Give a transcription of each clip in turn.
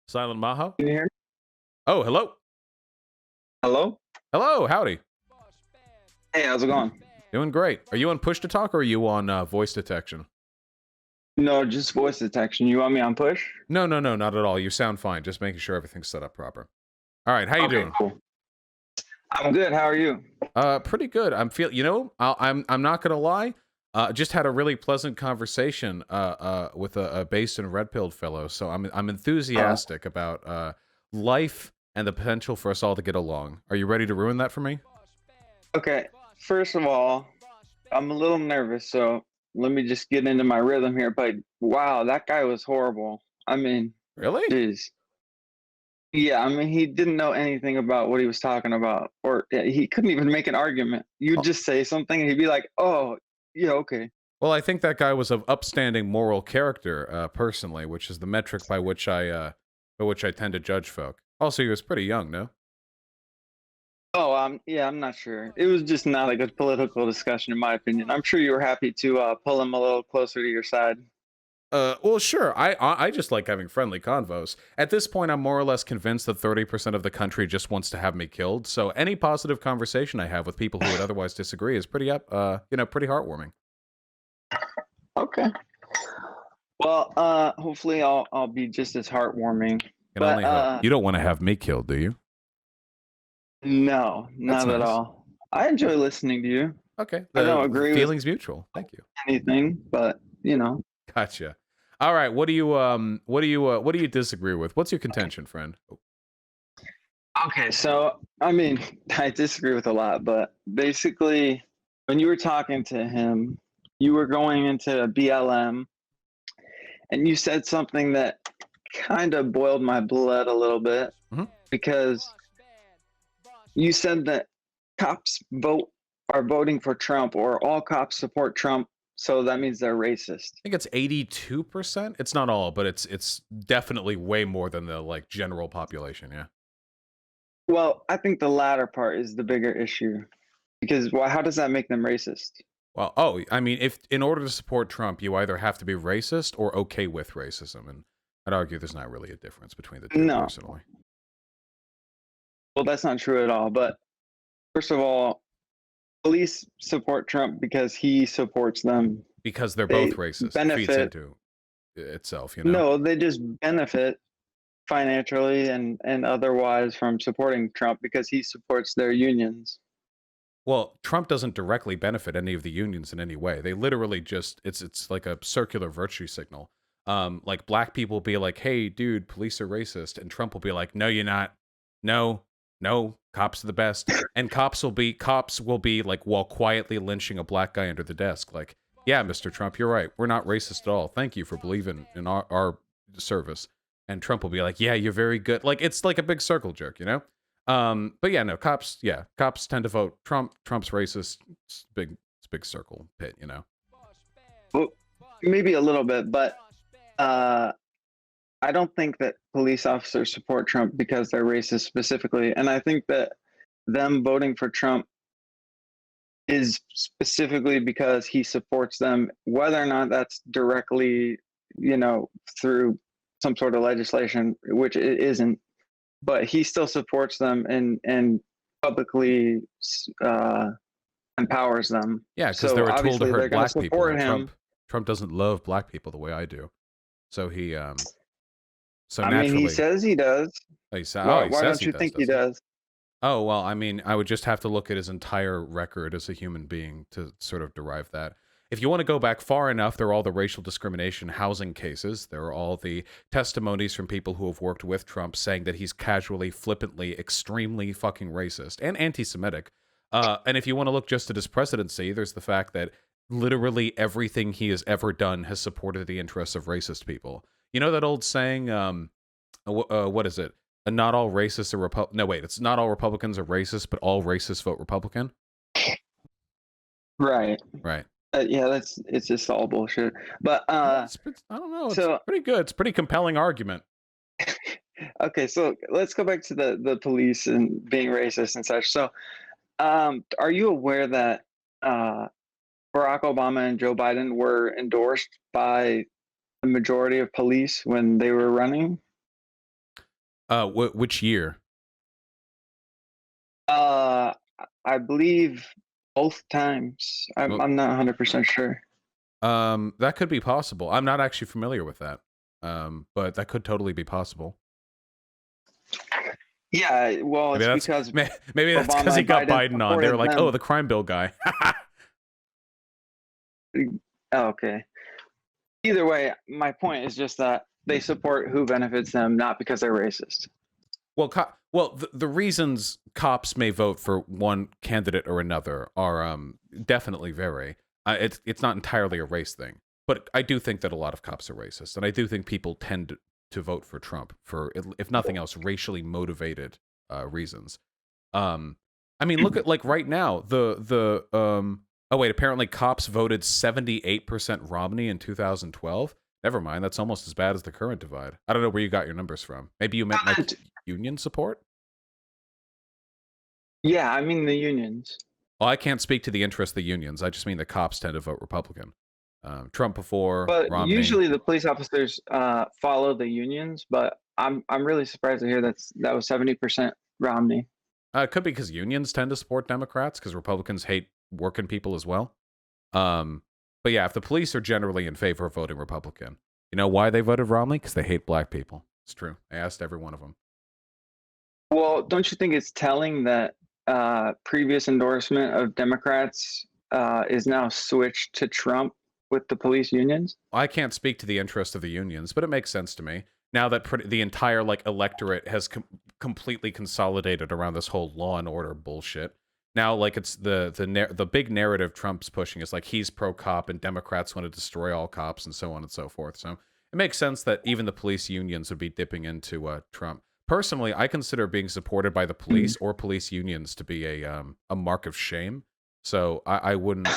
Silent Maho? Can you hear me? Oh, hello. Hello? Hello, howdy. Hey, how's it going? Doing great. Are you on push to talk or are you on voice detection? No, just voice detection. You want me on push? No, no, no, not at all. You sound fine. Just making sure everything's set up proper. All right, how you Okay, doing? cool. I'm good. How are you? Pretty good. I'm not gonna lie. Just had a really pleasant conversation with a based and red-pilled fellow. So I'm enthusiastic about life and the potential for us all to get along. Are you ready to ruin that for me? Okay, first of all, I'm a little nervous, so let me just get into my rhythm here. But wow, that guy was horrible. I mean, Really? geez. Yeah, I mean, he didn't know anything about what he was talking about, or he couldn't even make an argument. You'd just say something, and he'd be like, "Oh, yeah, okay." Well, I think that guy was of upstanding moral character, personally, which is the metric by which I tend to judge folk. Also, he was pretty young, no? Oh, yeah, I'm not sure. It was just not a good political discussion, in my opinion. I'm sure you were happy to pull him a little closer to your side. Well, sure. I just like having friendly convos. At this point, I'm more or less convinced that 30% of the country just wants to have me killed. So any positive conversation I have with people who would otherwise disagree is pretty pretty heartwarming. Okay. Well, hopefully I'll be just as heartwarming. Can But only hope. You don't want to have me killed, do you? no, That's not at nice. all. I enjoy listening to you. Okay. I don't The agree with feeling's mutual. Thank you. anything, but you know. Gotcha. All right. What do you disagree with? What's your contention, friend? Okay, so I mean, I disagree with a lot, but basically, when you were talking to him, you were going into BLM, and you said something that kind of boiled my blood a little bit Mhm. because you said that cops are voting for Trump, or all cops support Trump, so that means they're racist. I think it's 82%. It's not all, but it's definitely way more than the like general population, yeah. Well, I think the latter part is the bigger issue because how does that make them racist? Well, oh, I mean, if in order to support Trump, you either have to be racist or okay with racism, and I'd argue there's not really a difference between the two, No, personally. well, that's not true at all. But first of all, police support Trump because he supports them. Because they're both They racist, feeds benefit. into itself, you know? No, they just benefit financially and otherwise from supporting Trump because he supports their unions. Well, Trump doesn't directly benefit any of the unions in any way. They literally just it's like a circular virtue signal. Like black people be like, "Hey, dude, police are racist," and Trump will be like, "No, you're not. No, no, cops are the best." And cops will be like while quietly lynching a black guy under the desk. Like, "Yeah, Mr. Trump, you're right. We're not racist at all. Thank you for believing in our service." And Trump will be like, "Yeah, you're very good." Like it's like a big circle jerk, you know? But yeah, no, cops tend to vote Trump. Trump's racist. It's a big circle pit, you know. Well, maybe a little bit, but uh, I don't think that police officers support Trump because they're racist specifically. And I think that them voting for Trump is specifically because he supports them, whether or not that's directly, through some sort of legislation, which it isn't, but he still supports them and publicly uh, empowers them. Yeah, because So they're a tool to obviously they're hurt going to black people, support and him. Trump doesn't love black people the way I do. So so I mean, he naturally, says he does. he Why says don't he you does, think he doesn't he? does? Oh, well, I mean, I would just have to look at his entire record as a human being to sort of derive that. If you want to go back far enough, there are all the racial discrimination housing cases. There are all the testimonies from people who have worked with Trump saying that he's casually, flippantly, extremely fucking racist and anti-Semitic. And if you want to look just at his presidency, there's the fact that literally everything he has ever done has supported the interests of racist people. You know that old saying, what is it? Not all racists are No, wait, it's not all Republicans are racist, but all racists vote Republican. Right. Right. Yeah, it's just all bullshit. But I don't know. It's so pretty good. It's a pretty compelling argument. okay, so let's go back to the police and being racist and such. So, are you aware that Barack Obama and Joe Biden were endorsed by the majority of police when they were running? Which year? Uh, I believe both times. Well, I'm not 100% sure. that could be possible. I'm not actually familiar with that. But that could totally be possible. Yeah, well, Maybe it's that's because maybe that's because Obama he and got Biden Biden on. They were supported like, "Oh, them. the crime bill guy." Oh, okay. Either way, my point is just that they support who benefits them, not because they're racist. Well, the reasons cops may vote for one candidate or another are definitely vary. It's not entirely a race thing, but I do think that a lot of cops are racist, and I do think people tend to vote for Trump for, if nothing else, racially motivated reasons. Um, I mean, look at like right now the oh wait, apparently cops voted 78% Romney in 2012. Never mind, that's almost as bad as the current divide. I don't know where you got your numbers from. Maybe you meant like union support? Yeah, I mean the unions. Well, I can't speak to the interest of the unions. I just mean the cops tend to vote Republican. Trump before, But Romney. usually the police officers follow the unions. But I'm really surprised to hear that was 70% Romney. It could be because unions tend to support Democrats because Republicans hate working people as well. But yeah, if the police are generally in favor of voting Republican, you know why they voted Romney? Because they hate black people. It's true. I asked every one of them. Well, don't you think it's telling that previous endorsement of Democrats is now switched to Trump with the police unions? I can't speak to the interest of the unions, but it makes sense to me now that the entire like electorate has completely consolidated around this whole law and order bullshit. Now, like it's the big narrative Trump's pushing is like he's pro cop and Democrats want to destroy all cops and so on and so forth. So it makes sense that even the police unions would be dipping into Trump. Personally, I consider being supported by the police or police unions to be a mark of shame. So I wouldn't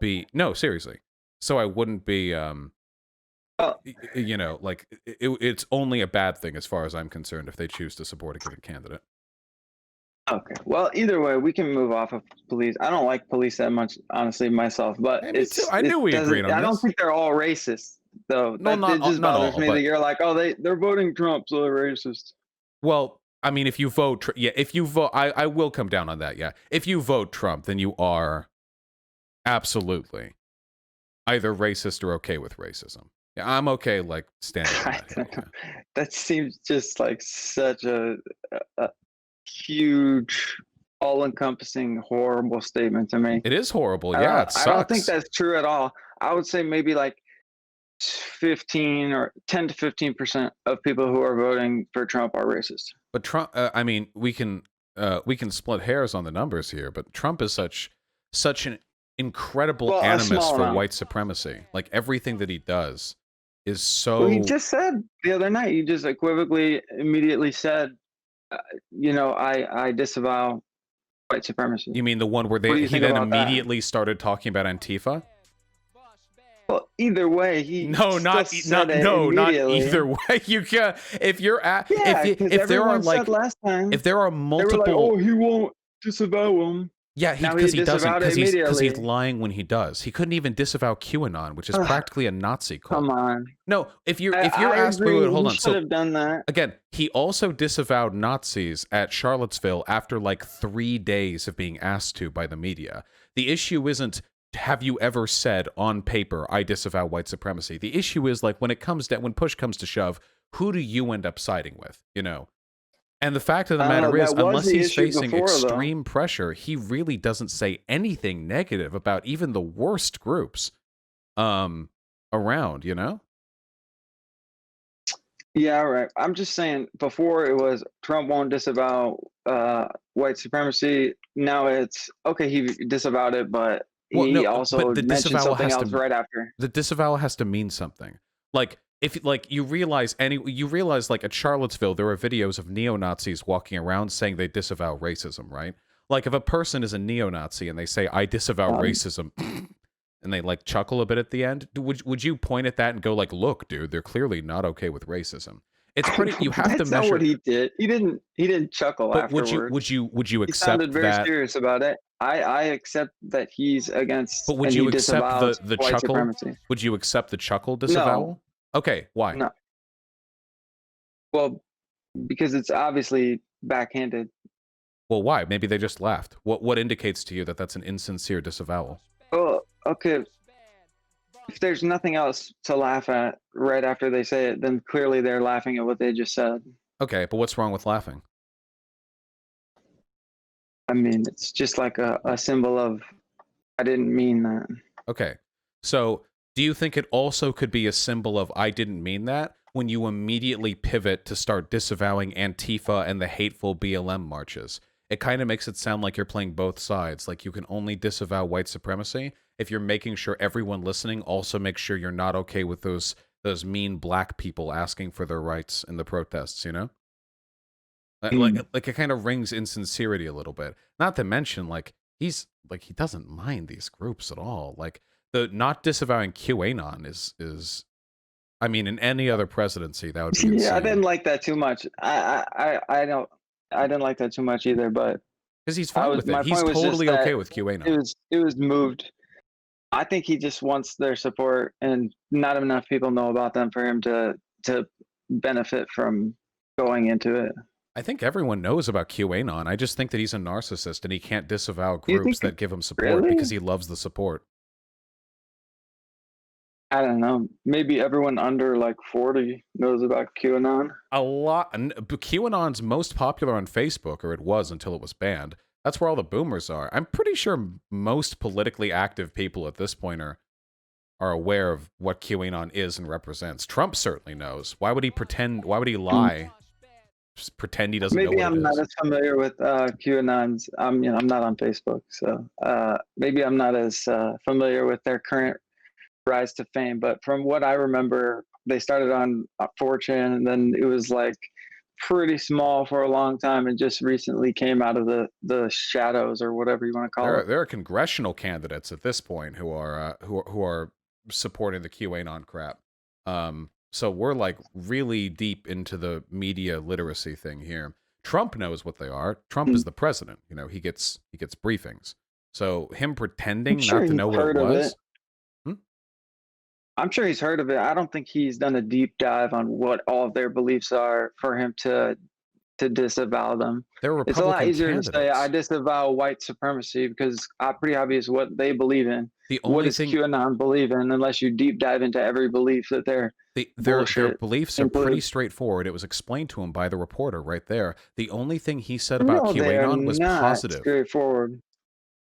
be no seriously. So I wouldn't be Well, you know, like it's only a bad thing as far as I'm concerned if they choose to support a given candidate. okay. Well, either way, we can move off of police. I don't like police that much, honestly, myself. But Hey, me too. I knew it we agreed doesn't. on I don't this. think they're all racist, though. No, That it just not bothers all, me that but you're like, oh, they're voting Trump, so they're racist. well, I mean, if you vote, yeah, if you vote, I will come down on that. Yeah, if you vote Trump, then you are absolutely either racist or okay with racism. Yeah, I'm okay, like standing on that hill. Yeah. That seems just like such a huge, all-encompassing, horrible statement to me. It is horrible. Yeah, it I don't think sucks. that's true at all. I would say maybe like 15 or 10 to 15% of people who are voting for Trump are racist. But Trump, I mean, we can split hairs on the numbers here, but Trump is such an incredible Well, a animus small for amount. white supremacy. Like everything that he does is Well, he so. just said the other night, he just equivocally immediately said, I disavow white supremacy. You mean the one where What do you he think then about that? immediately started talking about Antifa? Well, either way, he No, still not said it not immediately. either way. You can if you're at Yeah, because if there are everyone like said last time, if there are they were like, multiple oh, he won't disavow him. yeah, Now because he he doesn't disavowed it because he's immediately. lying when he does. He couldn't even disavow QAnon, which is practically a Nazi cult. Come on. No, if you're I asked, wait, agree. hold He on. should So have done that. again, he also disavowed Nazis at Charlottesville after like 3 days of being asked to by the media. The issue isn't have you ever said on paper I disavow white supremacy. The issue is like when push comes to shove, who do you end up siding with? You know. And the fact of the matter is, That was unless the he's issue facing before, though. extreme pressure, he really doesn't say anything negative about even the worst groups around, you know? Yeah, right. I'm just saying, before it was Trump won't disavow white supremacy. Now it's okay. He disavowed it, but Well, he no, also but the mentioned disavowal something has else to right after. the disavowal has to mean something. Like if like you realize like at Charlottesville there are videos of neo-Nazis walking around saying they disavow racism, right? Like if a person is a neo-Nazi and they say I disavow racism and they like chuckle a bit at the end, would you point at that and go like, "Look, dude, they're clearly not okay with racism." It's pretty you have to That's measure not what he did. He didn't chuckle but afterwards. would you He sounded accept very that serious about it. I accept that he's against but would and you he accept disavows the white chuckle? supremacy. Would you accept the chuckle No, disavowal? Okay, why? no. Well, because it's obviously backhanded. Well, why? Maybe they just laughed. What indicates to you that that's an insincere disavowal? Oh, okay. If there's nothing else to laugh at right after they say it, then clearly they're laughing at what they just said. Okay, but what's wrong with laughing? I mean, it's just like a symbol of, I didn't mean that. Okay. So, do you think it also could be a symbol of I didn't mean that when you immediately pivot to start disavowing Antifa and the hateful BLM marches? It kind of makes it sound like you're playing both sides, like you can only disavow white supremacy if you're making sure everyone listening also makes sure you're not okay with those mean black people asking for their rights in the protests, you know? Like it kind of rings insincerity a little bit. Not to mention, like he doesn't mind these groups at all. Like the not disavowing QAnon is I mean, in any other presidency that would be Yeah, I insane didn't like that too much. I didn't like that too much either. But because he's fine with it. my He's point was just totally that okay with QAnon. it was moved. I think he just wants their support, and not enough people know about them for him to benefit from going into it. I think everyone knows about QAnon. I just think that he's a narcissist and he can't disavow Do you groups think that give him support really? because he loves the support. I don't know. Maybe everyone under like 40 knows about QAnon. A lot. QAnon's most popular on Facebook, or it was until it was banned. That's where all the boomers are. I'm pretty sure most politically active people at this point are aware of what QAnon is and represents. Trump certainly knows. Why would he pretend? Why would he lie? Just pretend he doesn't know Maybe what it I'm not is. as familiar with QAnon's. I'm not on Facebook, so maybe I'm not as familiar with their current rise to fame. But from what I remember, they started on 4chan, and then it was like pretty small for a long time, and just recently came out of the shadows or whatever you want to call it. There are congressional candidates at this point who are supporting the QAnon crap. So we're like really deep into the media literacy thing here. Trump knows what they are. Trump Hmm. is the president. You know, he gets briefings. So him I'm pretending sure not to he's know what it heard of it. was. Hmm? I'm sure he's heard of it. I don't think he's done a deep dive on what all of their beliefs are for him to disavow them. They're It's a lot Republican easier to say I candidates. disavow white supremacy because it's pretty obvious what they believe in. The What only does thing QAnon believe in? Unless you deep dive into every belief that their their bullshit beliefs are pretty includes. straightforward. It was explained to him by the reporter right there. The only thing he said about No, they are QAnon was not positive. straightforward.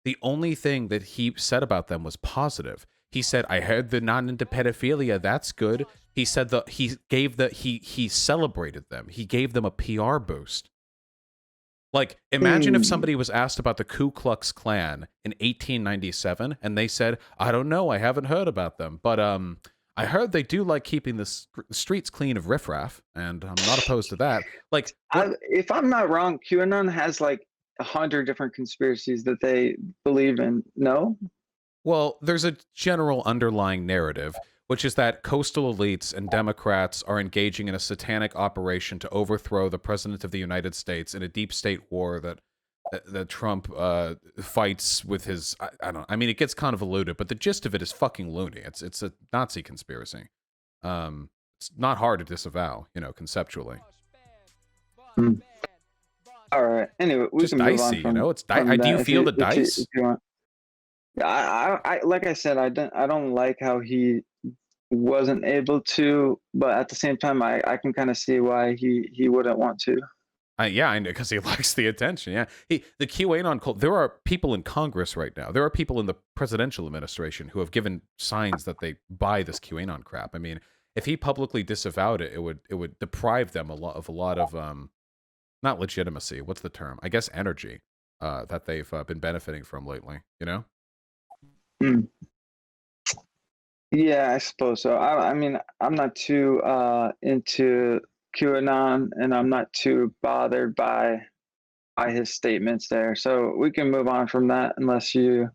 The only thing that he said about them was positive. He said, "I heard they're not into pedophilia. That's good." He said that he celebrated them. He gave them a PR boost. Like, imagine if Hmm. somebody was asked about the Ku Klux Klan in 1897 and they said, "I don't know, I haven't heard about them, but I heard they do like keeping the streets clean of riffraff, and I'm not opposed to that." Like, what? If I'm not wrong, QAnon has like 100 different conspiracies that they believe in. No. Well, there's a general underlying narrative, which is that coastal elites and Democrats are engaging in a satanic operation to overthrow the President of the United States in a deep state war that Trump fights with his. I don't. I mean, it gets convoluted, but the gist of it is fucking loony. It's a Nazi conspiracy. It's not hard to disavow, you know, conceptually. Hmm. All right. Anyway, we Just can move dicey, on you know. It's from do you that feel the dice? if you want. I like I said, I don't like how he wasn't able to, but at the same time, I can kind of see why he wouldn't want to. Yeah, I know, because he likes the attention. Yeah, the QAnon cult. There are people in Congress right now. There are people in the presidential administration who have given signs that they buy this QAnon crap. I mean, if he publicly disavowed it, it would deprive them a lot of not legitimacy. What's the term? I guess energy that they've been benefiting from lately. You know? Hmm. Yeah, I suppose so. I mean, I'm not too into QAnon, and I'm not too bothered by his statements there. So we can move on from that, unless you.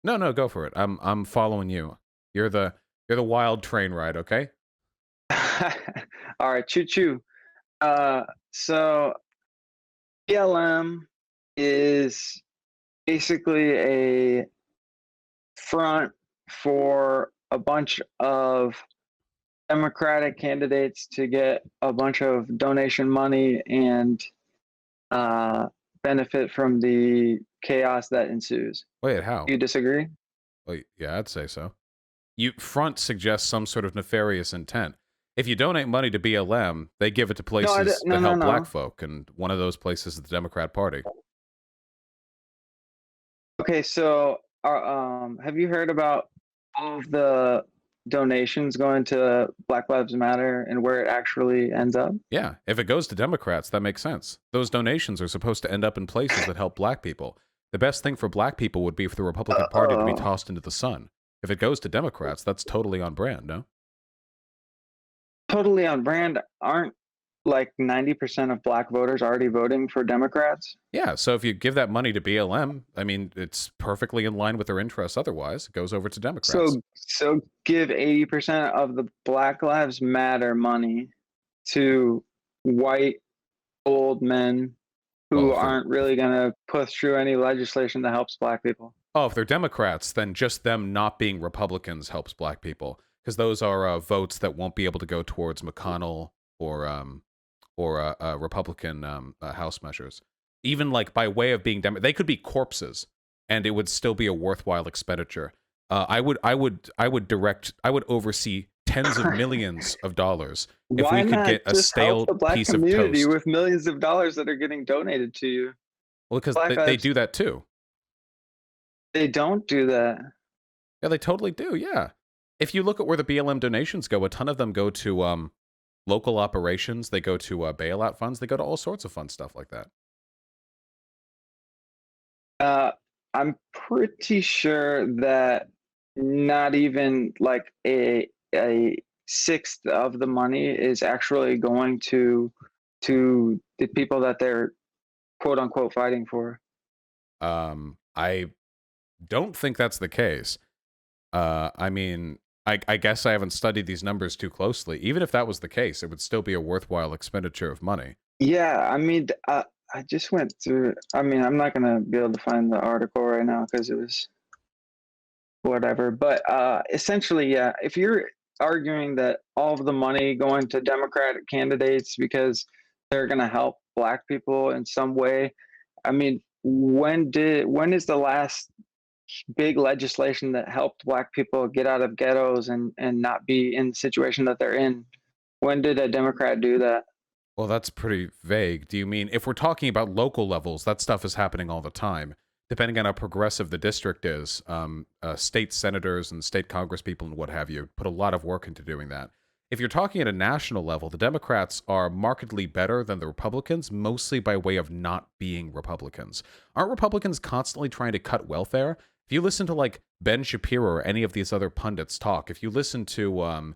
No, no, go for it. I'm following you. You're the wild train ride. Okay. All right, choo choo. Uh, so BLM is basically a front for a bunch of Democratic candidates to get a bunch of donation money and uh, benefit from the chaos that ensues. Wait, Do how? you disagree? Well, yeah, I'd say so. You front suggests some sort of nefarious intent. If you donate money to BLM, they give it to No, places no, that no, help black no. folk, and one of those places is the Democrat Party. Okay, so have you heard about all of the donations going to Black Lives Matter and where it actually ends up? Yeah, if it goes to Democrats, that makes sense. Those donations are supposed to end up in places that help black people. The best thing for black people would be for the Republican Party to be Oh, tossed into the sun. If it goes to Democrats, that's totally on brand, no? totally on brand. Aren't like 90% of black voters already voting for Democrats? Yeah, so if you give that money to BLM, I mean, it's perfectly in line with their interests otherwise. It goes over to Democrats. So give 80% of the Black Lives Matter money to white old men Well, who if they're aren't really going to push through any legislation that helps black people. Oh, if they're Democrats, then just them not being Republicans helps black people because those are votes that won't be able to go towards McConnell or Republican House measures. Even like by way of being they could be corpses, and it would still be a worthwhile expenditure. I would oversee tens of millions of dollars if Why we could not get a just help stale the black piece of community toast. with millions of dollars that are getting donated to you? Well, because Black they lives, do that too. they don't do that. Yeah, they totally do. Yeah. If you look at where the BLM donations go, a ton of them go to local operations. They go to bailout funds. They go to all sorts of fun stuff like that. Uh, I'm pretty sure that not even like a sixth of the money is actually going to the people that they're quote unquote fighting for. I don't think that's the case. I mean, I guess I haven't studied these numbers too closely. Even if that was the case, it would still be a worthwhile expenditure of money. Yeah, I mean, I just went through. I mean, I'm not gonna be able to find the article right now because it was whatever. But essentially, yeah, if you're arguing that all of the money going to Democratic candidates because they're gonna help Black people in some way, I mean, when is the last big legislation that helped Black people get out of ghettos and not be in the situation that they're in? When did a Democrat do that? Well, that's pretty vague. Do you mean if we're talking about local levels, that stuff is happening all the time? Depending on how progressive the district is, state senators and state congresspeople and what have you put a lot of work into doing that. If you're talking at a national level, the Democrats are markedly better than the Republicans, mostly by way of not being Republicans. Aren't Republicans constantly trying to cut welfare? If you listen to like Ben Shapiro or any of these other pundits talk, if you listen to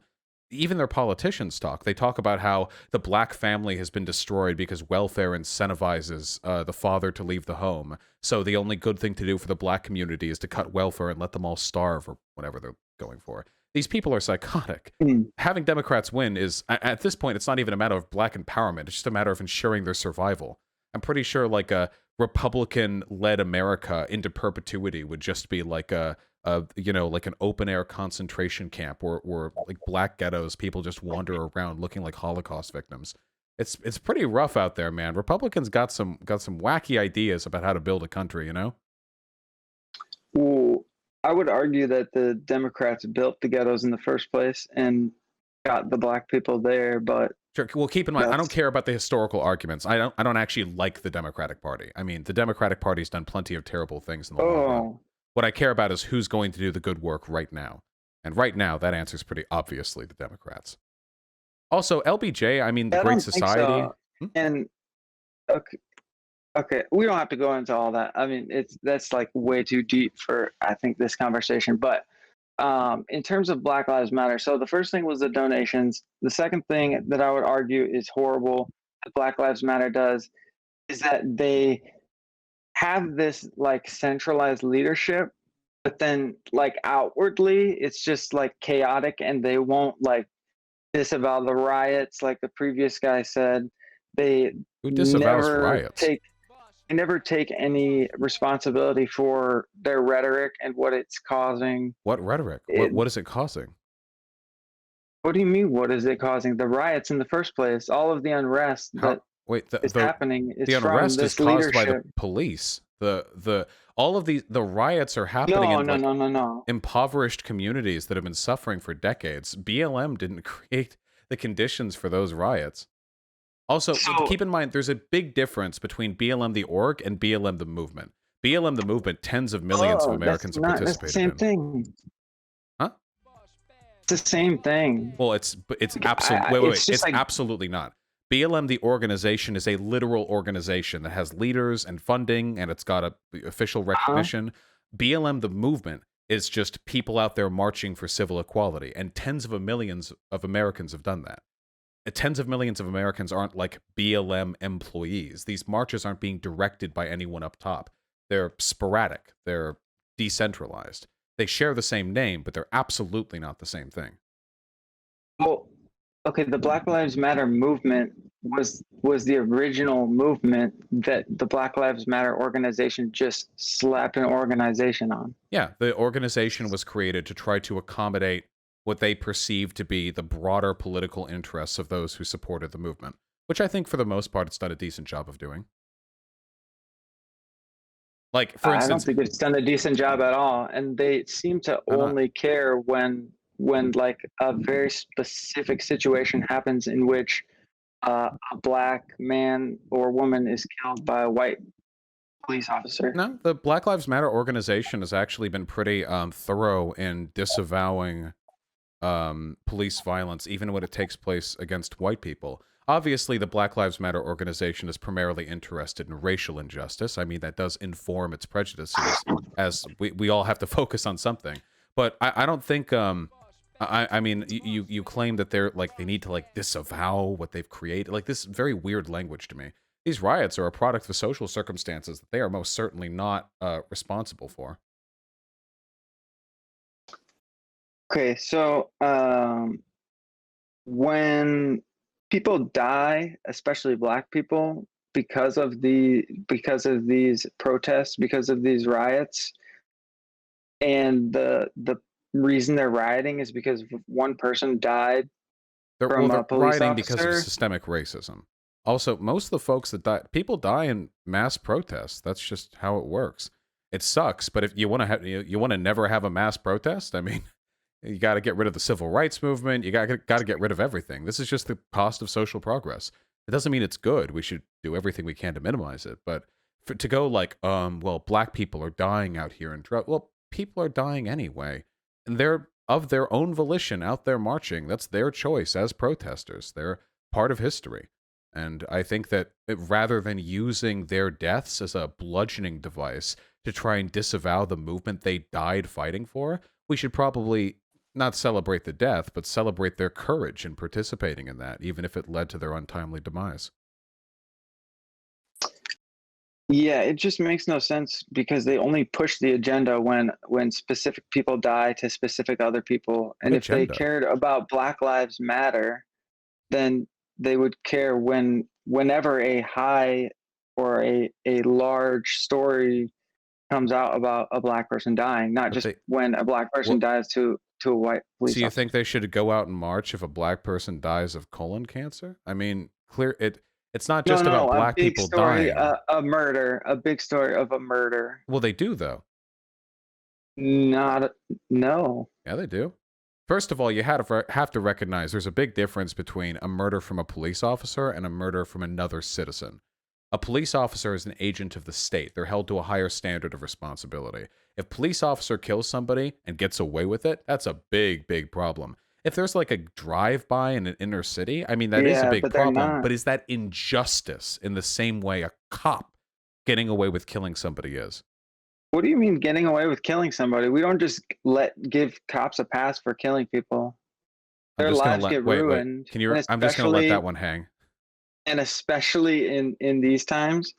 even their politicians talk. They talk about how the black family has been destroyed because welfare incentivizes the father to leave the home. So the only good thing to do for the black community is to cut welfare and let them all starve or whatever they're going for. These people are psychotic. Mm. Having Democrats win is, at this point, it's not even a matter of black empowerment. It's just a matter of ensuring their survival. I'm pretty sure like a Republican-led America into perpetuity would just be like like an open air concentration camp where like black ghettos, people just wander around looking like Holocaust victims. It's pretty rough out there, man. Republicans got some wacky ideas about how to build a country, you know? Well, I would argue that the Democrats built the ghettos in the first place and got the black people there, but Sure. Well, keep in mind, I don't that's care about the historical arguments. I don't actually like the Democratic Party. I mean, the Democratic Party's done plenty of terrible things in the long run. oh, What I care about is who's going to do the good work right now. And right now, that answer is pretty obviously the Democrats. Also, LBJ, I mean, the I Great don't think Society. so. And okay, okay, we don't have to go into all that. I mean, that's like way too deep for I think this conversation. But in terms of Black Lives Matter, so the first thing was the donations. The second thing that I would argue is horrible that Black Lives Matter does is that they have this like centralized leadership, but then like outwardly it's just like chaotic and they won't like disavow the riots like the previous guy said. They Who disavows never riots? take they never take any responsibility for their rhetoric and what it's causing. What rhetoric? It, What is it causing? What do you mean? What is it causing? The riots in the first place, all of the unrest How that wait, is happening is the from unrest is this caused by the leadership. police. The all of the riots are happening No, in no, like no, no, no. impoverished communities that have been suffering for decades. BLM didn't create the conditions for those riots. Also, So, keep in mind there's a big difference between BLM the org and BLM the movement. BLM the movement, tens of millions of oh, Americans have that's the participated same in. thing. Huh? It's the same thing. Well, it's Like, absolute. Wait, wait, wait. it's just It's like, absolutely not. BLM, the organization, is a literal organization that has leaders and funding, and it's got a official huh? recognition. BLM, the movement, is just people out there marching for civil equality, and tens of millions of Americans have done that. Tens of millions of Americans aren't like BLM employees. These marches aren't being directed by anyone up top. They're sporadic. They're decentralized. They share the same name, but they're absolutely not the same thing. Well, okay, the Black Lives Matter movement was the original movement that the Black Lives Matter organization just slapped an organization on. Yeah, the organization was created to try to accommodate what they perceived to be the broader political interests of those who supported the movement, which I think for the most part it's done a decent job of doing. Like, for I don't instance, think it's done a decent job at all, and they seem to I'm not. only care when like a very specific situation happens in which a black man or woman is killed by a white police officer. No, the Black Lives Matter organization has actually been pretty thorough in disavowing police violence, even when it takes place against white people. Obviously, the Black Lives Matter organization is primarily interested in racial injustice. I mean, that does inform its prejudices, as we all have to focus on something. But I don't think I mean you claim that they're like they need to like disavow what they've created. Like this very weird language to me. These riots are a product of social circumstances that they are most certainly not responsible for. Okay, so when people die, especially black people, because of these protests, because of these riots, and the reason they're rioting is because one person died from They're a police rioting because of officer. systemic racism. Also, most of the folks that die, people die in mass protests. That's just how it works. It sucks, but if you want to have, you want to never have a mass protest. I mean, you got to get rid of the civil rights movement. You got to get rid of everything. This is just the cost of social progress. It doesn't mean it's good. We should do everything we can to minimize it. But to go like, well, black people are dying out here in drought. Well, people are dying anyway, and they're of their own volition out there marching. That's their choice as protesters. They're part of history. And I think that rather than using their deaths as a bludgeoning device to try and disavow the movement they died fighting for, we should probably not celebrate the death, but celebrate their courage in participating in that, even if it led to their untimely demise. Yeah, it just makes no sense because they only push the agenda when specific people die to specific other people. What And if they agenda? cared about Black Lives Matter, then they would care whenever a high or a large story comes out about a black person dying, not But just they, when a black person what? dies to a white So police you think officer. they should go out and march if a black person dies of colon cancer? I mean, clear it. It's not No, just no, about no, a black big people story, dying. a murder, a big story of a murder. Well, they do though. Not no. Yeah, they do. First of all, you have to recognize there's a big difference between a murder from a police officer and a murder from another citizen. A police officer is an agent of the state. They're held to a higher standard of responsibility. If police officer kills somebody and gets away with it, that's a big, big problem. If there's like a drive-by in an inner city, I mean, that is a Yeah, big but they're problem. not. But is that injustice in the same way a cop getting away with killing somebody is? What do you mean getting away with killing somebody? We don't just give cops a pass for killing people. I'm Their just gonna lives let get wait. ruined, Can you? I'm just gonna let that one hang. and especially in these times,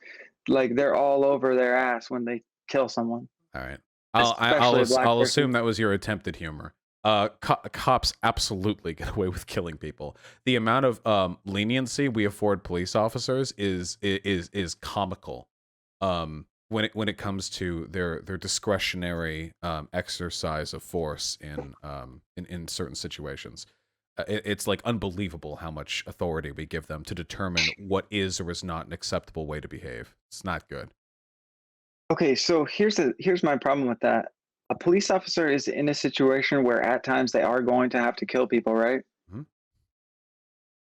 like they're all over their ass when they kill someone, All right. especially a black I'll assume person. that was your attempted humor. Cops absolutely get away with killing people. The amount of leniency we afford police officers is comical. When it comes to their discretionary exercise of force in certain situations. It's like unbelievable how much authority we give them to determine what is or is not an acceptable way to behave. It's not good. Okay, so here's my problem with that. A police officer is in a situation where at times they are going to have to kill people, right? Mhm.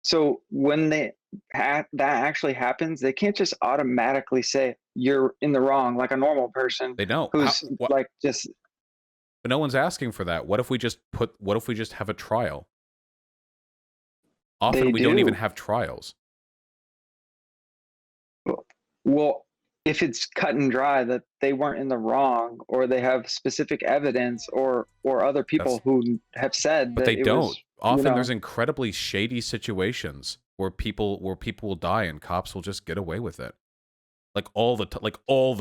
So when that actually happens, they can't just automatically say you're in the wrong like a normal person They don't. who's What? like just But no one's asking for that. What if we just have a trial? Often they we don't even do. have trials. Well, if it's cut and dry that they weren't in the wrong, or they have specific evidence, or other people That's who have said But that they it don't. was, Often there's incredibly shady situations where people will die and cops will just get away with it. Like all the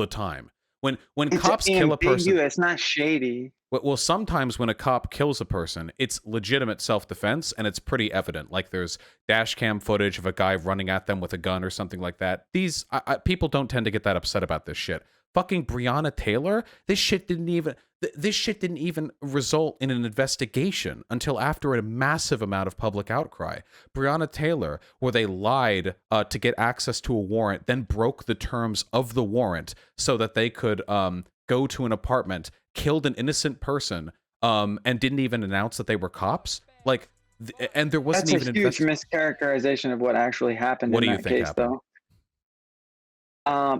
time. When it's cops kill a person, ambiguous, not shady. well, sometimes when a cop kills a person, it's legitimate self-defense and it's pretty evident. Like there's dash cam footage of a guy running at them with a gun or something like that. These people don't tend to get that upset about this shit. Fucking Breonna Taylor, this shit didn't even result in an investigation until after a massive amount of public outcry. Breonna Taylor, where they lied to get access to a warrant, then broke the terms of the warrant so that they could go to an apartment, killed an innocent person, and didn't even announce that they were cops. Like, and there wasn't That's a even huge mischaracterization of what actually happened What in do you that think case, happened? though.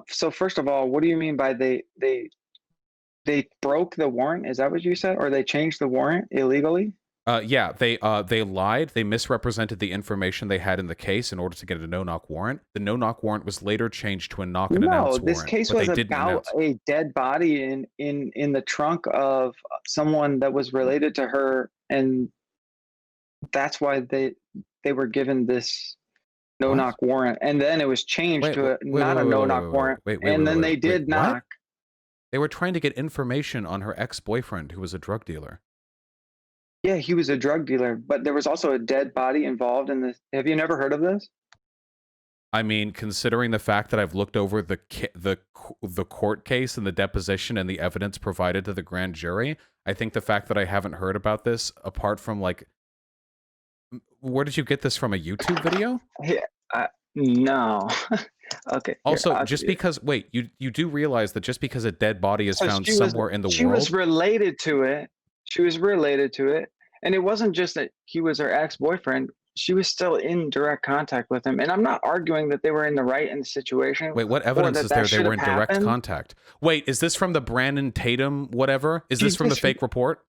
So first of all, what do you mean by they broke the warrant? Is that what you said, or they changed the warrant illegally? Yeah, they lied. They misrepresented the information they had in the case in order to get a no-knock warrant. The no-knock warrant was later changed to a knock and No, announce this warrant, case but they was didn't about announce. a dead body in the trunk of someone that was related to her, and that's why they were given this no What? knock warrant, and then it was changed Wait, to wait, a wait, wait, not a wait, no wait, knock warrant, and then they wait. did What? knock. They were trying to get information on her ex-boyfriend who was a drug dealer. Yeah, he was a drug dealer, but there was also a dead body involved in this. Have you never heard of this? I mean, considering the fact that I've looked over the court case and the deposition and the evidence provided to the grand jury, I think the fact that I haven't heard about this, apart from like, where did you get this from? A YouTube video? Yeah, no. Okay, here, Also, I'll give just you. because, wait, you do realize that just because a dead body is So found somewhere in the she was world, related to it. She was related to it, and it wasn't just that he was her ex-boyfriend. She was still in direct contact with him, and I'm not arguing that they were in the right in the situation wait, what or evidence that is there they should were have in direct happened. contact? Wait, is this from the Brandon Tatum whatever? Is She this from the just fake report?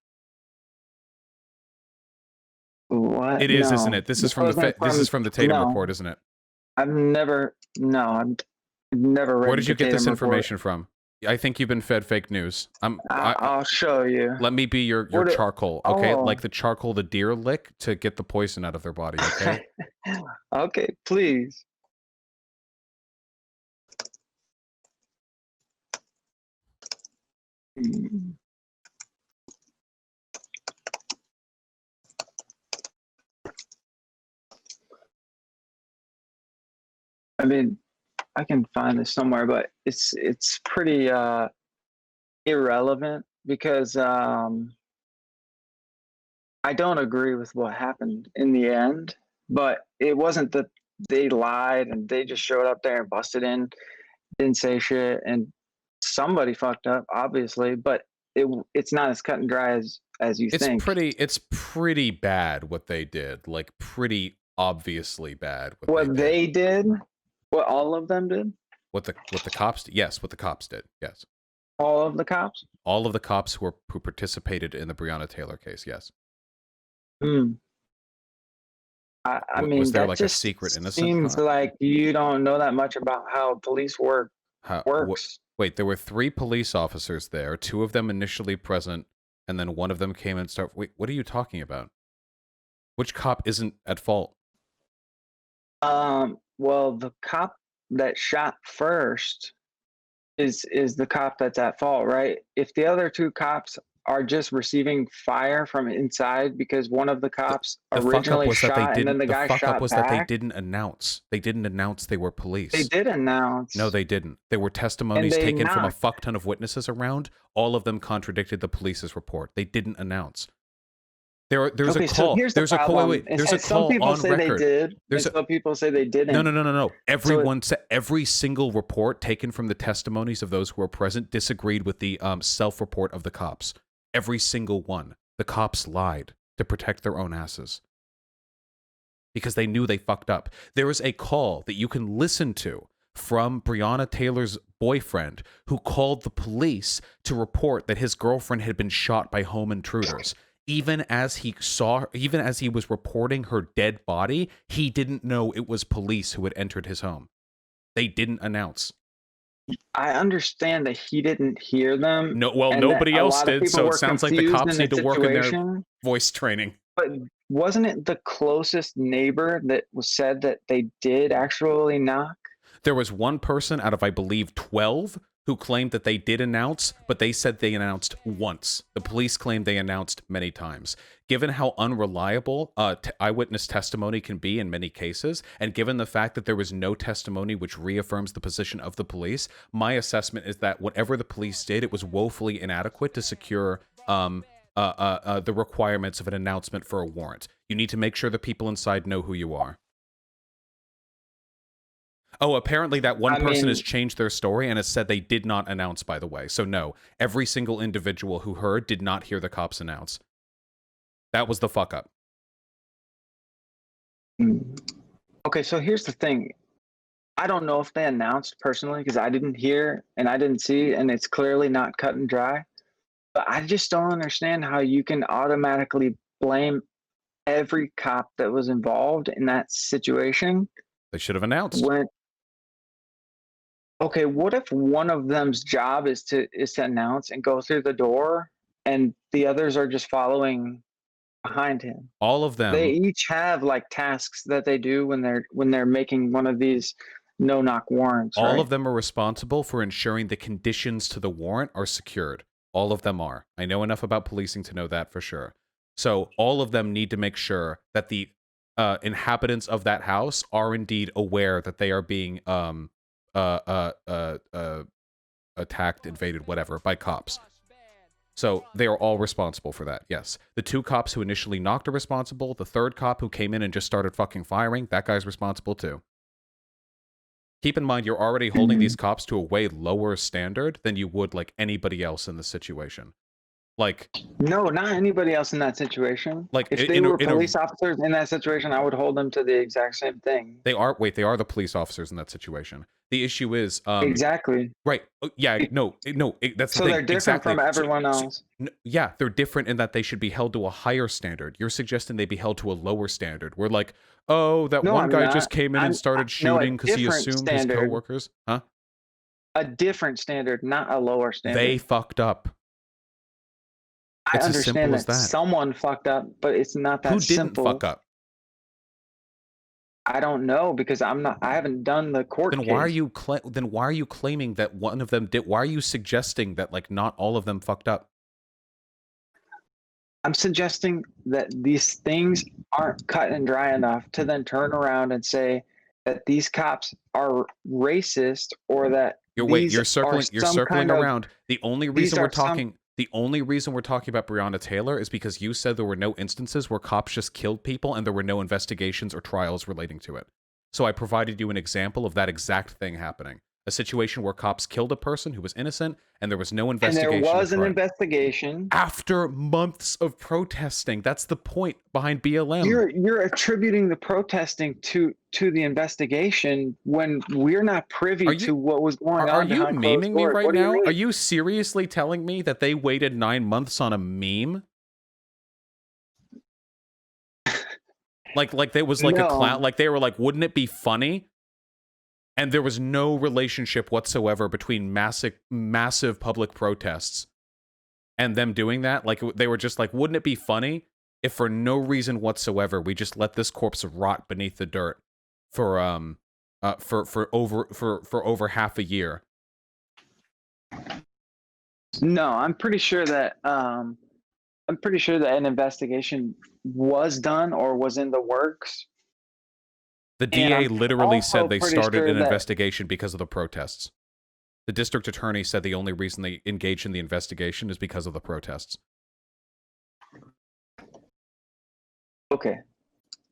what? It is, isn't No, it? This is this from wasn't this from. is from the Tatum No, report, isn't it? I've never. No, I've never Where read did the you get this Tatum report. information from? I think you've been fed fake news. I'll show you. Let me be your What? charcoal, okay? Like Oh, the charcoal the deer lick to get the poison out of their body, okay? okay, please. Hmm. I mean, I can find this somewhere, but it's pretty irrelevant because I don't agree with what happened in the end. But it wasn't that they lied and they just showed up there and busted in, didn't say shit, and somebody fucked up, obviously. But it's not as cut and dry as you think. It's pretty bad what they did. Like pretty obviously bad what they What did. they did, what all of them did, What the cops did? Yes, what the cops did. Yes. all of the cops. All of the cops who participated in the Breonna Taylor case, yes. Hmm. I Was mean, there that like a just secret innocent seems like you don't know that much about how police works. Wait, there were 3 police officers there, 2 of them initially present, and then one of them came and started. Wait, what are you talking about? Which cop isn't at fault? Well, the cop that shot first is the cop that's at fault, right? If the other two cops are just receiving fire from inside because one of the cops The fuck up originally was that they shot and then didn't. the The guy fuck up shot was that they back, didn't announce. They didn't announce they were they police. did No, announce they didn't. There were and testimonies they taken from a knocked. fuck ton of witnesses around. All of them contradicted the police's report. They didn't announce. There's a Okay, so call. here's the There's a call. problem. Wait, there's a Some call people on say record. they did, There's and some people say they didn't. No. So Everyone said every single report taken from the testimonies of those who were present disagreed with the self-report of the cops. Every single one. The cops lied to protect their own asses because they knew they fucked up. There is a call that you can listen to from Breonna Taylor's boyfriend who called the police to report that his girlfriend had been shot by home intruders. Even as he was reporting her dead body, he didn't know it was police who had entered his home. They didn't announce. I understand that he didn't hear them. No, well, and that nobody a else lot of did, people so it were sounds like the confused cops in need to work in their situation. voice training. But wasn't it the closest neighbor that said that they did actually knock? There was one person out of, I believe, 12 who claimed that they did announce, but they said they announced once. The police claimed they announced many times. Given how unreliable eyewitness testimony can be in many cases, and given the fact that there was no testimony which reaffirms the position of the police, my assessment is that whatever the police did, it was woefully inadequate to secure the requirements of an announcement for a warrant. You need to make sure the people inside know who you are. Oh, apparently that one person has changed their story and has said they did not announce, by the way. So no, every single individual who heard did not hear the cops announce. That was the fuck up. Okay, so here's the thing. I don't know if they announced personally because I didn't hear and I didn't see, and it's clearly not cut and dry. But I just don't understand how you can automatically blame every cop that was involved in that situation. They should have announced. Okay, what if one of them's job is to announce and go through the door, and the others are just following behind him? All of them. They each have like tasks that they do when they're making one of these no-knock warrants. All right? of them are responsible for ensuring the conditions to the warrant are secured. All of them are. I know enough about policing to know that for sure. So all of them need to make sure that the inhabitants of that house are indeed aware that they are being attacked, invaded, whatever, by cops. So they are all responsible for that, yes. The two cops who initially knocked are responsible. The third cop who came in and just started fucking firing, that guy's responsible too. Keep in mind, you're already holding these cops to a way lower standard than you would like anybody else in the situation. Like, no, not anybody else in that situation. Like, if they were police officers in that situation, I would hold them to the exact same thing. They are the police officers in that situation. The issue is exactly right. Yeah, no, that's the so thing. They're different from everyone else. Yeah, they're different in that they should be held to a higher standard. You're suggesting they be held to a lower standard. We're like, oh, that one guy just came in and started shooting because he assumed his coworkers. Huh? A different standard, not a lower standard. They fucked up. I understand that someone fucked up, but it's not that simple. Who didn't fuck up? I don't know because I haven't done the court case. Why are you claiming that one of them did? Why are you suggesting that like not all of them fucked up? I'm suggesting that these things aren't cut and dry enough to then turn around and say that these cops are racist or that you're circling around. The only reason we're talking about Breonna Taylor is because you said there were no instances where cops just killed people and there were no investigations or trials relating to it. So I provided you an example of that exact thing happening. A situation where cops killed a person who was innocent and there was no investigation. And there was an investigation. After months of protesting. That's the point behind BLM. You're attributing the protesting to the investigation when we're not privy to what was going on. Are you memeing me right now? Are you seriously telling me that they waited 9 months on a meme? like there was like a clown, like they were like, wouldn't it be funny? And there was no relationship whatsoever between massive public protests and them doing that. Like they were just like, wouldn't it be funny if for no reason whatsoever we just let this corpse rot beneath the dirt for over half a year? No, I'm pretty sure that an investigation was done or was in the works. The DA literally said they started an investigation because of the protests. The district attorney said the only reason they engaged in the investigation is because of the protests. Okay.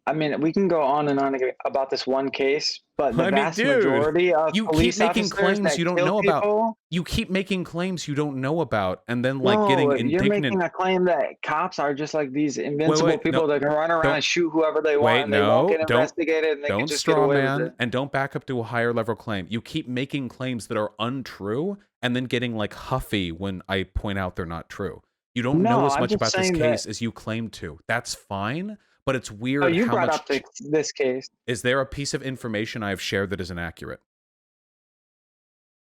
I mean, we can go on and on about this one case, but the I mean, vast dude, majority of you keep police making officers claims that you don't kill know about. people. You keep making claims you don't know about, and then like No, getting you're making indignant. a claim that cops are just like these invincible Wait, no, people that can run around don't and shoot whoever they want, wait, and they won't no, get investigated, and they can don't just get straw away with man, it. and don't back up to a higher level claim. You keep making claims that are untrue, and then getting like huffy when I point out they're not true. You don't know No, as I'm much just about this saying that. case as you claim to. That's fine, but it's Oh, weird you how brought much. up this case. Is there a piece of information I have shared that is inaccurate?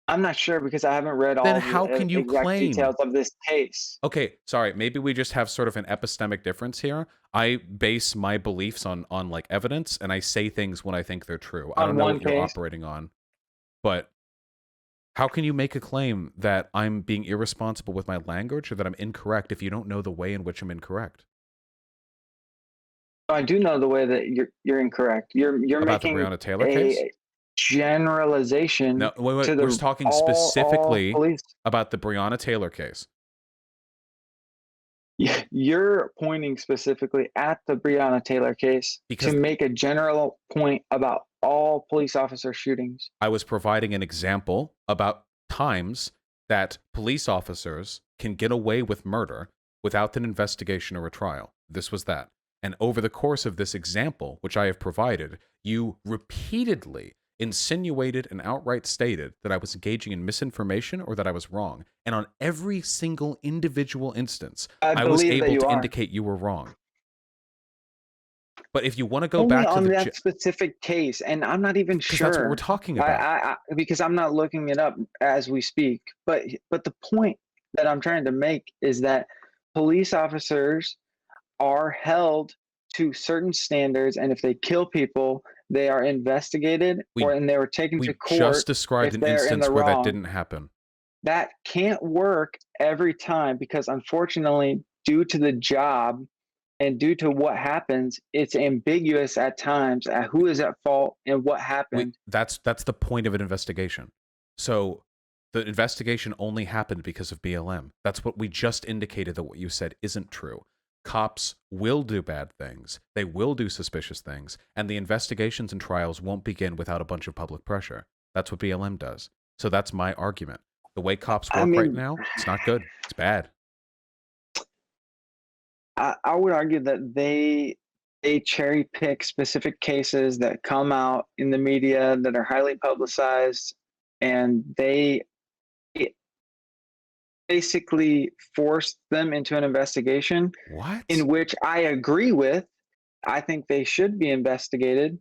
I'm not sure because I haven't read Then all how the can you exact claim? details of this case. Okay, sorry, maybe we just have sort of an epistemic difference here. I base my beliefs on like evidence, and I say things when I think they're true. I don't On know one what you're case. operating on, but how can you make a claim that I'm being irresponsible with my language or that I'm incorrect if you don't know the way in which I'm incorrect? I do know the way that you're incorrect. You're About the making Breonna Taylor case? a generalization No, wait, to we're the talking all specifically police. about the Breonna Taylor case. You're pointing specifically at the Breonna Taylor case Because to make a general point about all police officer shootings. I was providing an example about times that police officers can get away with murder without an investigation or a trial. This was that. And over the course of this example, which I have provided, you repeatedly insinuated and outright stated that I was engaging in misinformation or that I was wrong. And on every single individual instance, I was believe that able you to are. indicate you were wrong. But if you want to go Only back to on the that specific case, and I'm not even because that's what we're sure. talking about. Because I'm not looking it up as we speak. But the point that I'm trying to make is that police officers are held to certain standards, and if they kill people, they are investigated, and they were taken to We court just described if an they're in instance the where that wrong. didn't happen. That can't work every time because, unfortunately, due to the job and due to what happens, it's ambiguous at times at who is at fault and what happened. That's the point of an investigation. So the investigation only happened because of BLM. That's what we just indicated, that what you said isn't true. Cops will do bad things. They will do suspicious things. And the investigations and trials won't begin without a bunch of public pressure. That's what BLM does. So that's my argument. The way cops work right now, it's not good. It's bad. I would argue that they cherry pick specific cases that come out in the media that are highly publicized, and they basically force them into an investigation. What? In which I agree with. I think they should be investigated,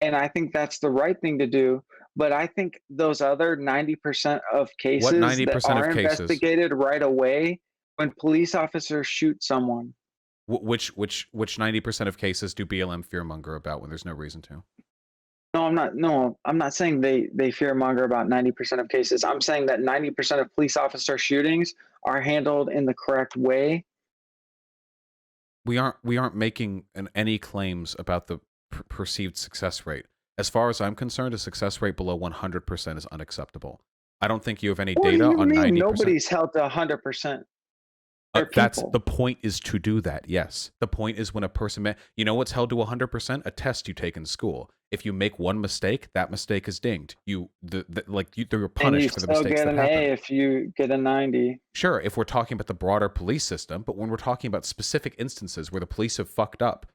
and I think that's the right thing to do. But I think those other 90% of cases What 90% that are of cases? investigated right away when police officers shoot someone. Which 90% of cases do BLM fearmonger about when there's no reason to? No, I'm not saying they fearmonger about 90% of cases. I'm saying that 90% of police officer shootings are handled in the correct way. We aren't making any claims about the perceived success rate. As far as I'm concerned, a success rate below 100% is unacceptable. I don't think you have any data on 90%. Nobody's held to 100%. That's the point, is to do that. Yes. The point is when a person, you know what's held to 100%? A test you take in school. If you make one mistake, that mistake is dinged. You're punished for the mistakes that happen. And you still get an A if you get a 90. Sure, if we're talking about the broader police system, but when we're talking about specific instances where the police have fucked up,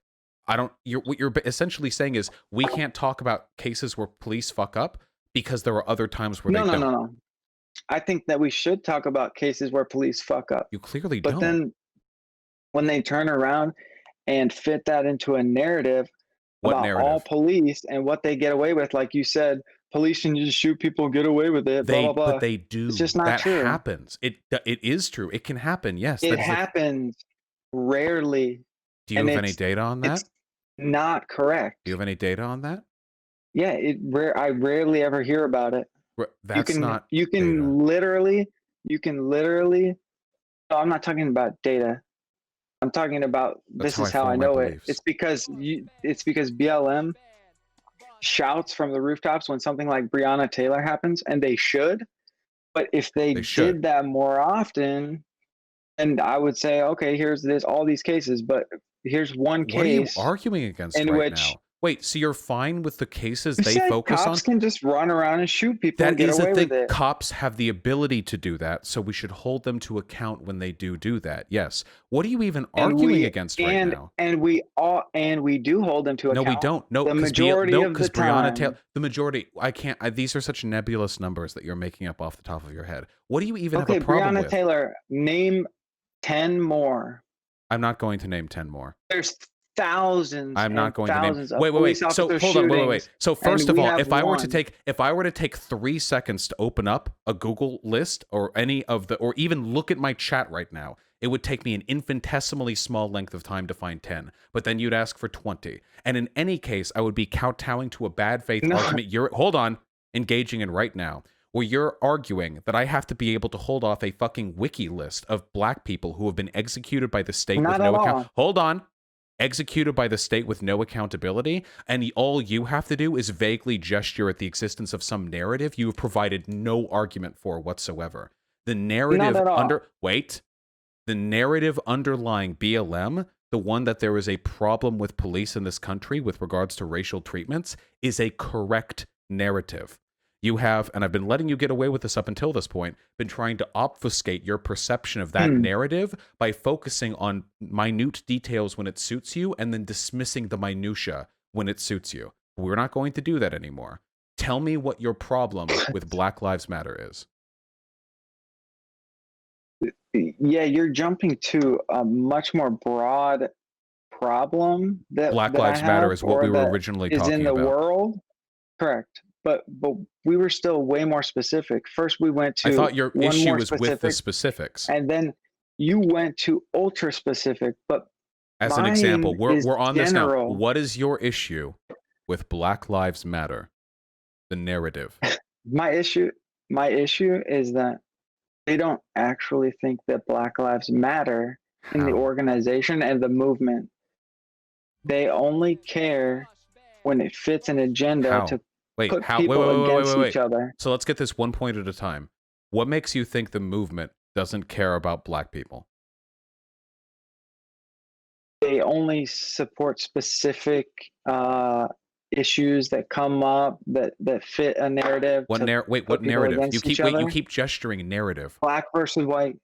what you're essentially saying is we can't talk about cases where police fuck up because there are other times where they don't. No. I think that we should talk about cases where police fuck up. You clearly don't. But then when they turn around and fit that into a narrative about all police and what they get away with, like you said, police can just shoot people, get away with it, blah, blah, blah. But they do. It's just not true. That happens. It is true. It can happen, yes. It happens rarely. Do you have any data on that? It's not correct. Do you have any data on that? Yeah, I rarely ever hear about it. You can literally, no, I'm not talking about data. I'm talking about this is how I know it. It's because BLM shouts from the rooftops when something like Breonna Taylor happens, and they should. But if they did that more often, and I would say, okay, here's all these cases. But here's one What are you case arguing against in right which now? Wait, so you're fine with the cases you they said focus cops on? can just run around and shoot people and That get is a away thing. with it. Cops have the ability to do that, so we should hold them to account when they do that. Yes. What are you even And arguing we against right now? and we do hold them to No, we account don't. No, the because majority of the Breonna Taylor, time. the majority. I can't. These are such nebulous numbers that you're making up off the top of your head. What do you even have a Okay, problem Breonna with? Taylor, name 10 more. I'm not going to name 10 more. There's thousands I'm and not going to name. thousands of Wait, wait, police wait. So officer hold on. Wait. shootings, So and first of we all, have if I were one. to take 3 seconds to open up a Google list or any of the, or even look at my chat right now, it would take me an infinitesimally small length of time to find 10. But then you'd ask for 20. And in any case, I would be kowtowing to a bad faith No, argument you're engaging in right now, where you're arguing that I have to be able to hold off a fucking wiki list of black people who have been executed by the state with not at no account. all. Hold on. Executed by the state with no accountability, and all you have to do is vaguely gesture at the existence of some narrative you have provided no argument for whatsoever. The Not narrative at all. the narrative underlying BLM, the one that there is a problem with police in this country with regards to racial treatments, is a correct narrative. You have, and I've been letting you get away with this up until this point, been trying to obfuscate your perception of that narrative by focusing on minute details when it suits you and then dismissing the minutia when it suits you. We're not going to do that anymore. Tell me what your problem with Black Lives Matter is. Yeah, you're jumping to a much more broad problem Black that I Lives Matter have, is what or we were that originally is in talking the about. world. Correct. But we were still way more specific. First, we went to I thought your one issue more was with the specific, specifics. and then you went to ultra specific. But As an mine example, is we're on this now. general. What is your issue with Black Lives Matter? The narrative. My issue is that they don't actually think that Black Lives Matter in the How? organization and the movement. They only care when it fits an agenda How? to Wait, put how? people against Wait. each other. So let's get this one point at a time. What makes you think the movement doesn't care about black people? They only support specific issues that come up that fit a narrative. What Put what people narrative? against each other. You keep gesturing narrative. Black versus white.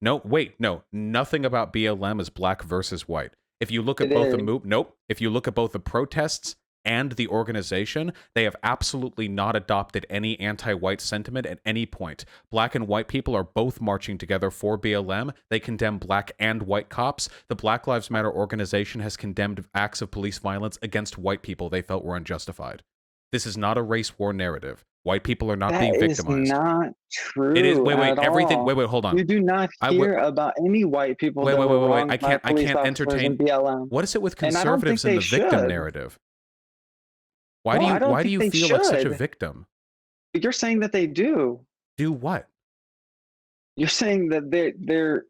No, wait, no. Nothing about BLM is black versus white. If you look at It both is. if you look at both the protests and the organization, they have absolutely not adopted any anti-white sentiment at any point. Black and white people are both marching together for BLM. They condemn black and white cops. The Black Lives Matter organization has condemned acts of police violence against white people they felt were unjustified. This is not a race war narrative. White people are not being victimized. That is not true. It is. Wait, everything. All. Hold on. You do not hear about any white people that were wronged by police officers in BLM. What is it with And I don't think conservatives and they the victim should. narrative? I don't Why do think you they feel like such a should. victim? You're saying that they do. Do what? You're saying that they're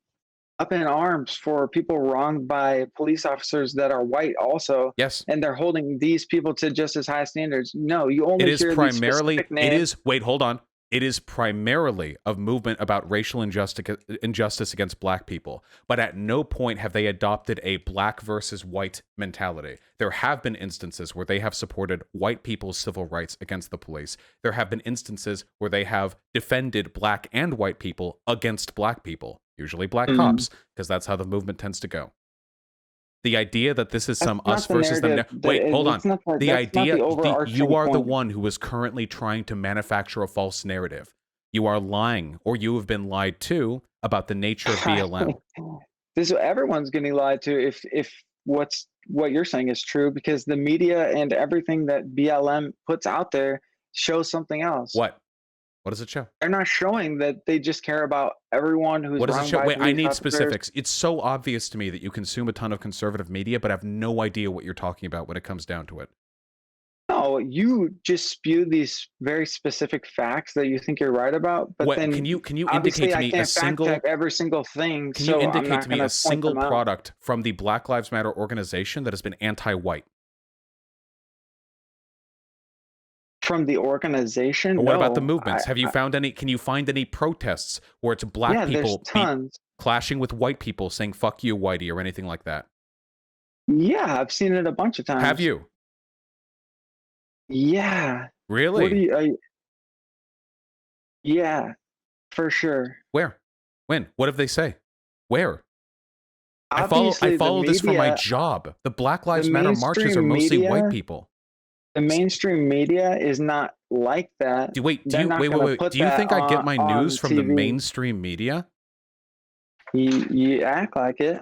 up in arms for people wronged by police officers that are white also. Yes. And they're holding these people to just as high standards. No, you only hear these specific names. Wait, hold on. It is primarily a movement about racial injustice against black people, but at no point have they adopted a black versus white mentality. There have been instances where they have supported white people's civil rights against the police. There have been instances where they have defended black and white people against black people, usually black cops, because that's how the movement tends to go. The idea that this is some us versus them. Wait, hold on. The idea you are the one who is currently trying to manufacture a false narrative. You are lying, or you have been lied to about the nature of BLM. Everyone's getting lied to if what you're saying is true, because the media and everything that BLM puts out there shows something else. What? What does it show? They're not showing that they just care about everyone who's. What does it show? Wait, I need specifics. Officers. It's so obvious to me that you consume a ton of conservative media, but have no idea what you're talking about when it comes down to it. No, you just spew these very specific facts that you think you're right about, but then can you indicate to me a single every single thing? Can you indicate to me a single product from the Black Lives Matter organization that has been anti-white? From the organization? Or what about the movements? Have you found any? Can you find any protests where it's black people clashing with white people saying "fuck you, whitey" or anything like that? Yeah, I've seen it a bunch of times. Have you? Yeah. Really? What do you? Yeah, for sure. Where? When? What have they say? Where? I Obviously, the follow this for my media, job. The Black the Lives Matter marches are mainstream mostly white media, people. the mainstream media is not like that. They're not going to put Do you that think I get my news on from the TV. mainstream media? You act like it.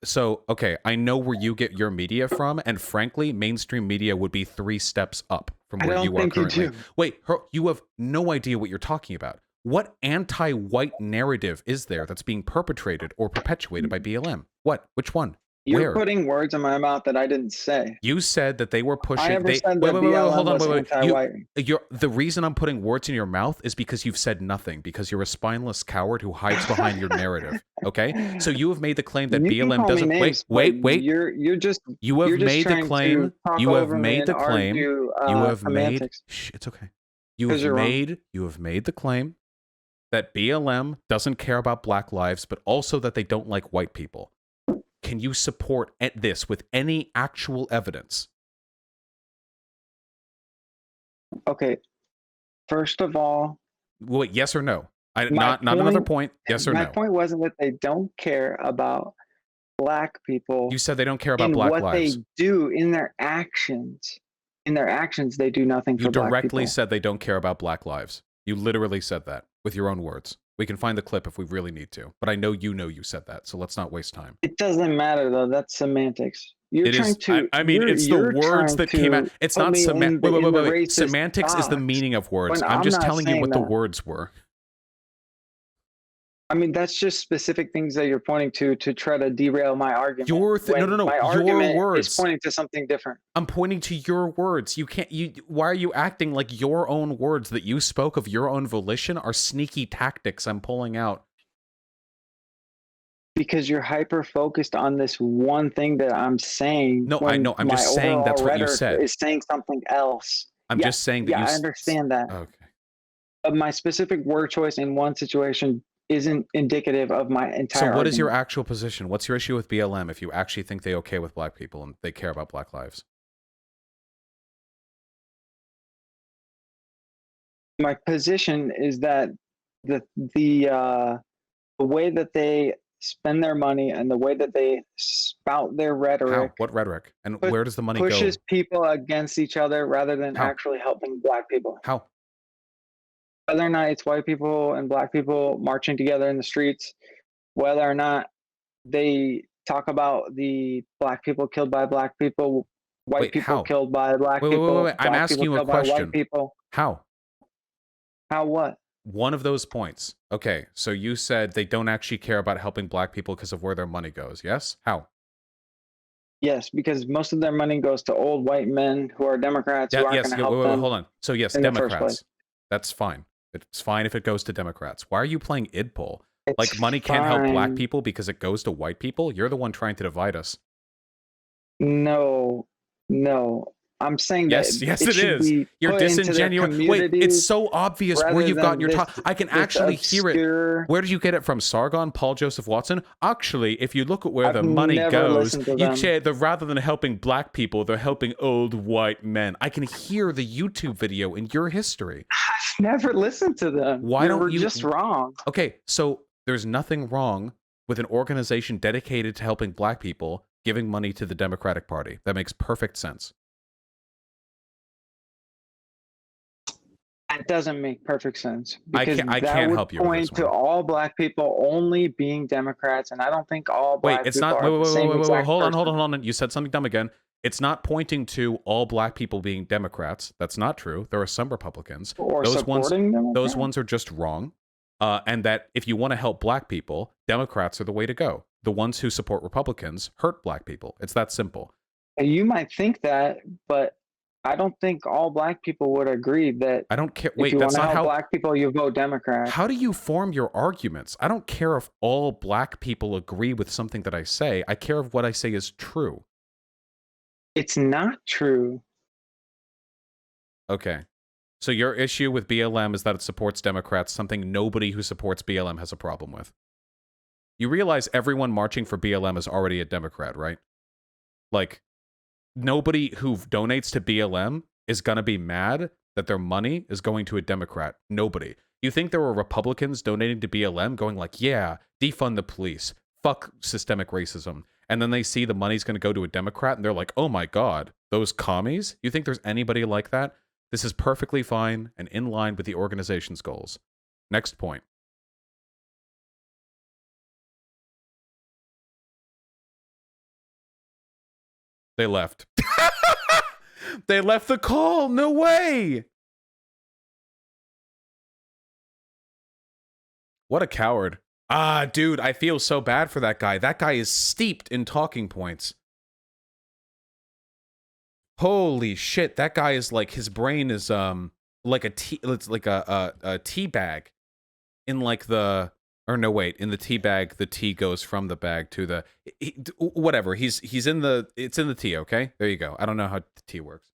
So, okay, I know where you get your media from, and frankly, mainstream media would be 3 steps up from I where don't you are think you currently. do. Wait, you have no idea what you're talking about. What anti-white narrative is there that's being perpetrated or perpetuated by BLM? What? Which one? You're Where? putting words in my mouth that I didn't say. You said that they were pushing. I never They said wait, that wait, wait, wait, BLM hold on, was wait, wait. anti-white. The reason I'm putting words in your mouth is because you've said nothing. Because you're a spineless coward who hides behind your narrative. Okay, so you have made the claim that You can BLM call me doesn't. names, Wait. you're just You have made the trying to claim. talk You have over me made and the claim. argue You have made. semantics Shh, it's okay. because you're wrong. You have made the claim that BLM doesn't care about Black lives, but also that they don't like white people. Can you support this with any actual evidence? Okay, first of all, Wait, yes or no? my Not another point. point. Yes or My no? point wasn't that they don't care about Black people You said they don't care about in Black what lives. they do in their actions. In their actions, they do nothing You for Black directly people. said they don't care about Black lives. You literally said that with your own words. We can find the clip if we really need to, but I know you said that, so let's not waste time. It doesn't matter though. That's semantics. You're It trying is. to. I mean, it's the words that came out. It's not semantics. Wait. Semantics is the meaning of words. I'm just telling you what the words were. I mean, that's just specific things that you're pointing to try to derail my argument. No. My Your argument words. is pointing to something different. I'm pointing to your words. You can't. Why are you acting like your own words that you spoke of your own volition are sneaky tactics I'm pulling out? Because you're hyper focused on this one thing that I'm saying. No, I know. I'm just saying that's what you said. Is saying something else. I'm just saying that you. Yeah, I understand that. Okay. But my specific word choice in one situation isn't indicative of my entire. So, what is your actual position? What's your issue with BLM? If you actually think they okay with Black people and they care about Black lives. My position is that the way that they spend their money and the way that they spout their rhetoric. How? What rhetoric? And where does the money pushes go? People against each other rather than actually helping Black people. How? Whether or not it's white people and Black people marching together in the streets, whether or not they talk about the Black people killed by Black people, white people killed by Black people. Wait. I'm asking you a question. How? How what? One of those points. Okay, so you said they don't actually care about helping Black people because of where their money goes, yes? How? Yes, because most of their money goes to old white men who are Democrats who aren't going to help them. Hold on. So yes, Democrats. That's fine. It's fine if it goes to Democrats. Why are you playing id poll? Like money can't help Black people because it goes to white people? You're the one trying to divide us. No. I'm saying yes, that yes, it is. You're disingenuous. Wait, it's so obvious where you've gotten your talk. I can actually hear it. Where did you get it from? Sargon, Paul Joseph Watson? Actually, if you look at where the money goes, you say that rather than helping Black people, they're helping old white men. I can hear the YouTube video in your history. I've never listened to them. Why don't you? Just wrong. Okay, so there's nothing wrong with an organization dedicated to helping Black people giving money to the Democratic Party. That makes perfect sense. That doesn't make perfect sense. I can't help you. Point to all Black people only being Democrats, and I don't think all Black people are the same exact person. Hold on. You said something dumb again. It's not pointing to all Black people being Democrats. That's not true. There are some Republicans. Or supporting Democrats. Those ones are just wrong. And that if you want to help Black people, Democrats are the way to go. The ones who support Republicans hurt Black people. It's that simple. You might think that, but I don't think all Black people would agree that. I don't care. Wait, if you that's want to not help how Black people. You vote Democrat. How do you form your arguments? I don't care if all Black people agree with something that I say. I care if what I say is true. It's not true. Okay. So your issue with BLM is that it supports Democrats, something nobody who supports BLM has a problem with. You realize everyone marching for BLM is already a Democrat, right? Like, nobody who donates to BLM is going to be mad that their money is going to a Democrat. Nobody. You think there were Republicans donating to BLM going like, yeah, defund the police, fuck systemic racism. And then they see the money's going to go to a Democrat and they're like, oh my God, those commies? You think there's anybody like that? This is perfectly fine and in line with the organization's goals. Next point. They left. They left the call. No way. What a coward. Ah, dude, I feel so bad for that guy. That guy is steeped in talking points. Holy shit, that guy is like, his brain is like a tea, it's like a tea bag in like the, or no wait, in the tea bag the tea goes from the bag to the whatever. He's in the, it's in the tea, okay? There you go. I don't know how the tea works.